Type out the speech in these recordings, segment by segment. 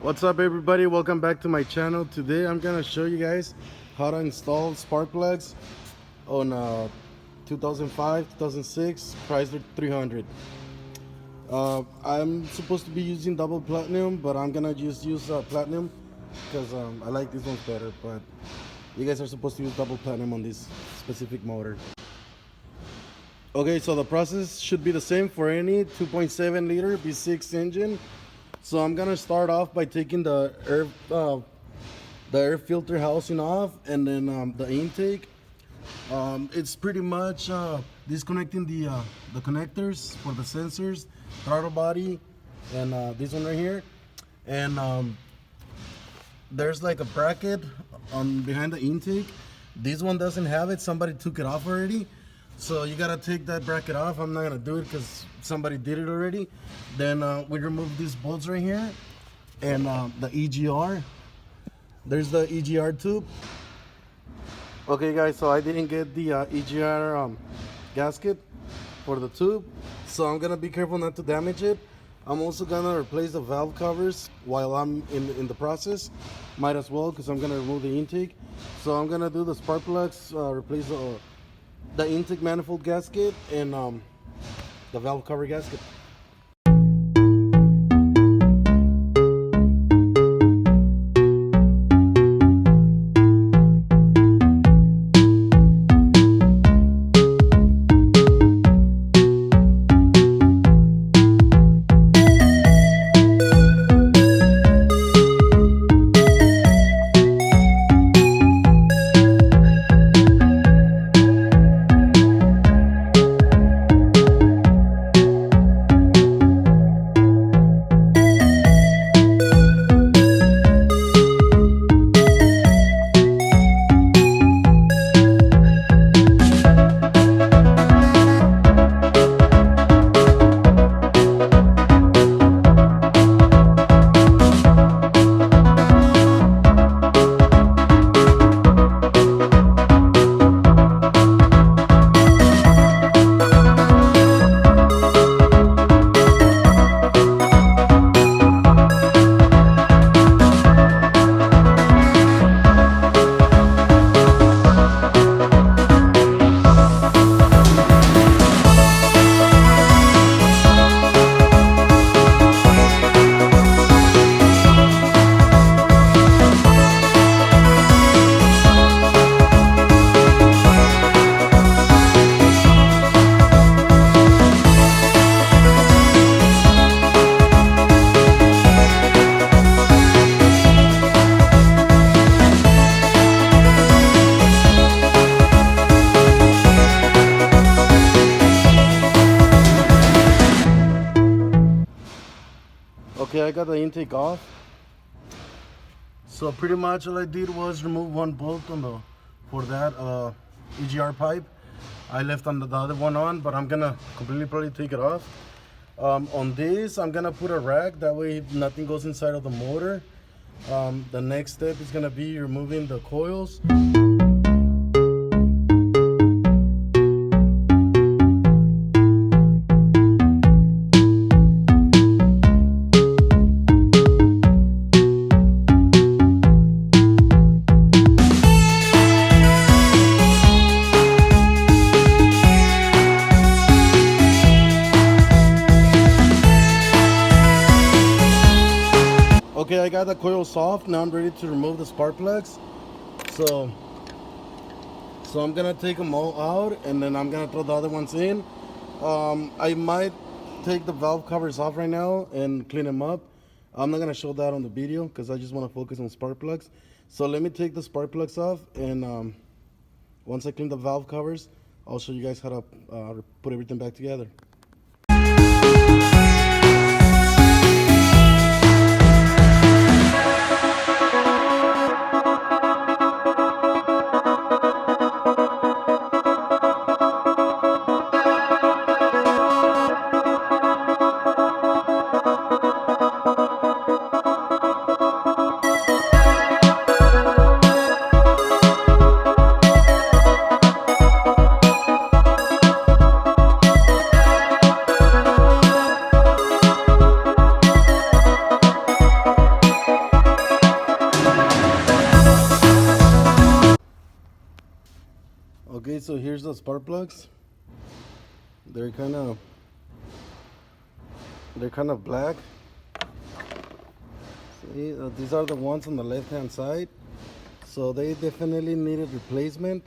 What's up, everybody? Welcome back to my channel. Today I'm gonna show you guys how to install spark plugs on a 2005 2006 Chrysler 300. I'm supposed to be using double platinum, but I'm gonna just use platinum because I like these ones better, but you guys are supposed to use double platinum on this specific motor. Okay, so the process should be the same for any 2.7 liter V6 engine. So I'm gonna start off by taking the air filter housing off, and then the intake. It's pretty much disconnecting the connectors for the sensors, throttle body, and this one right here. And there's like a bracket on behind the intake. This one doesn't have it. Somebody took it off already. So you gotta take that bracket off. I'm not gonna do it because somebody did it already. Then we remove these bolts right here and the EGR. There's the EGR tube. Okay guys, so I didn't get the EGR gasket for the tube, so I'm gonna be careful not to damage it. I'm also gonna replace the valve covers while I'm in the process. Might as well, because I'm gonna remove the intake. So I'm gonna do the spark plugs, replace the intake manifold gasket and the valve cover gasket. Okay, I got the intake off. So pretty much all I did was remove one bolt for that EGR pipe. I left the other one on, but I'm gonna completely probably take it off. On this, I'm gonna put a rack, that way nothing goes inside of the motor. The next step is gonna be removing the coils. Okay, I got the coils off. Now I'm ready to remove the spark plugs. So I'm gonna take them all out, and then I'm gonna throw the other ones in. I might take the valve covers off right now and clean them up. I'm not gonna show that on the video because I just want to focus on spark plugs. So let me take the spark plugs off, and once I clean the valve covers, I'll show you guys how to put everything back together. Okay, so here's the spark plugs. They're kind of black. See, these are the ones on the left-hand side. So they definitely needed replacement.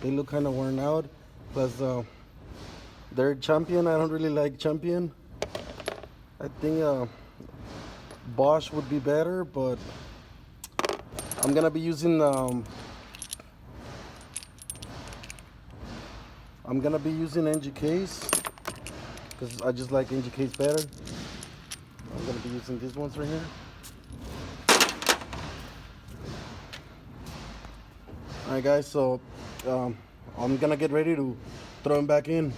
They look kind of worn out. Plus, they're Champion. I don't really like Champion. I think Bosch would be better, but I'm gonna be using NGKs because I just like NGKs better. I'm gonna be using these ones right here. Alright guys, so I'm gonna get ready to throw them back in.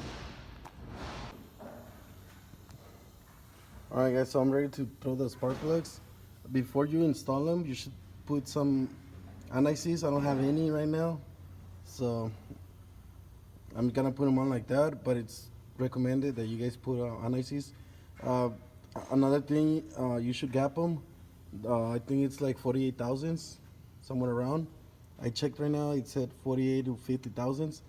Alright guys, so I'm ready to throw the spark plugs. Before you install them, you should put some anti-seize. I don't have any right now, so I'm gonna put them on like that, but it's recommended that you guys put anti-seize. Another thing, you should gap them. I think it's like 48 thousandths, somewhere around. I checked right now, it said 48 to 50 thousandths.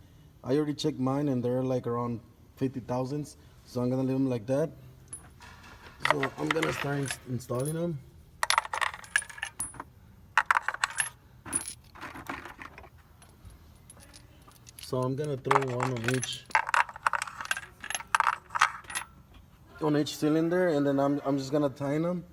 I already checked mine and they're like around 50 thousandths, so I'm gonna leave them like that. So I'm gonna start installing them. So I'm gonna throw one on each cylinder, and then I'm just gonna tighten them.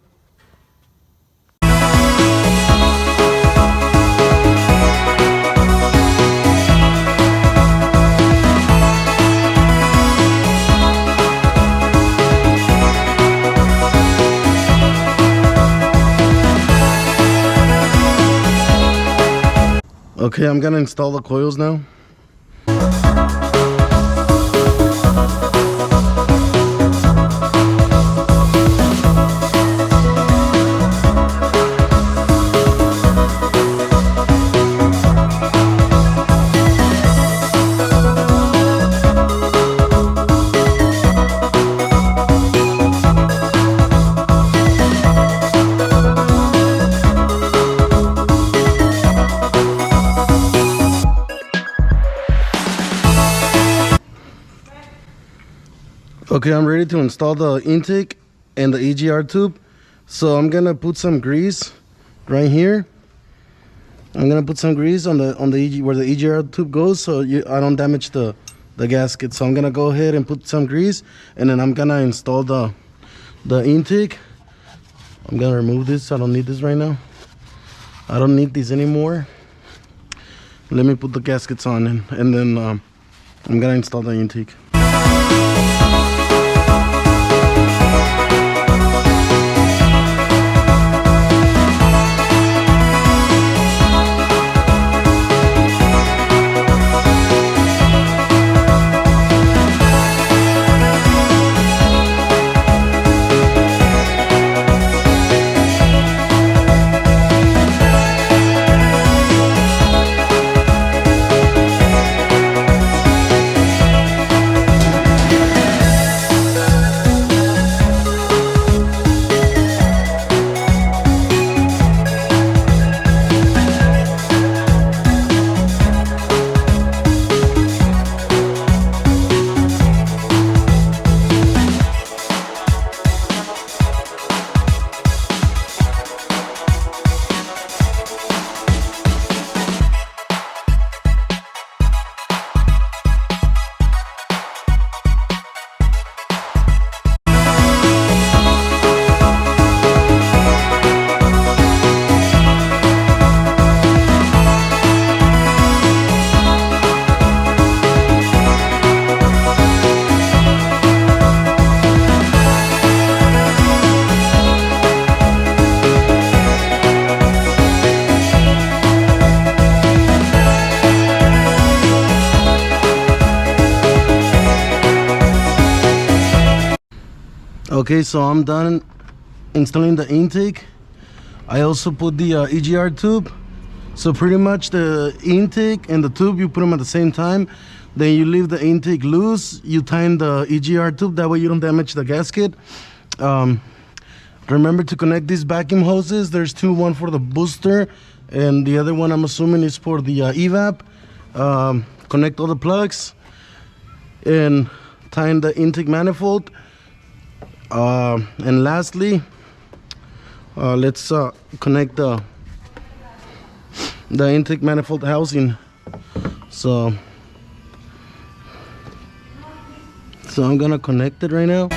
Okay, I'm gonna install the coils now. Okay, I'm ready to install the intake and the EGR tube. So I'm gonna put some grease right here. I'm gonna put some grease on the where the EGR tube goes, so I don't damage the gasket. So I'm gonna go ahead and put some grease, and then I'm gonna install the intake. I'm gonna remove this. I don't need this right now. I don't need these anymore. Let me put the gaskets on, and then I'm gonna install the intake. Okay, so I'm done installing the intake. I also put the EGR tube. So pretty much the intake and the tube, you put them at the same time. Then you leave the intake loose. You tighten the EGR tube. That way you don't damage the gasket. Remember to connect these vacuum hoses. There's two, one for the booster, and the other one I'm assuming is for the evap. connect all the plugs and tighten the intake manifold. And lastly, let's connect the intake manifold housing. So I'm gonna connect it right now.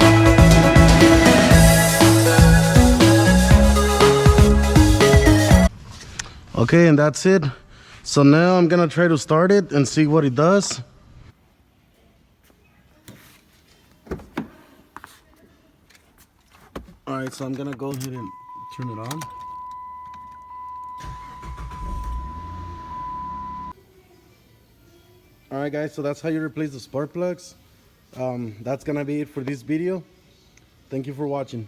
Okay, and that's it. So now I'm gonna try to start it and see what it does. All right, so I'm gonna go ahead and turn it on. All right, guys, so that's how you replace the spark plugs. That's gonna be it for this video. Thank you for watching.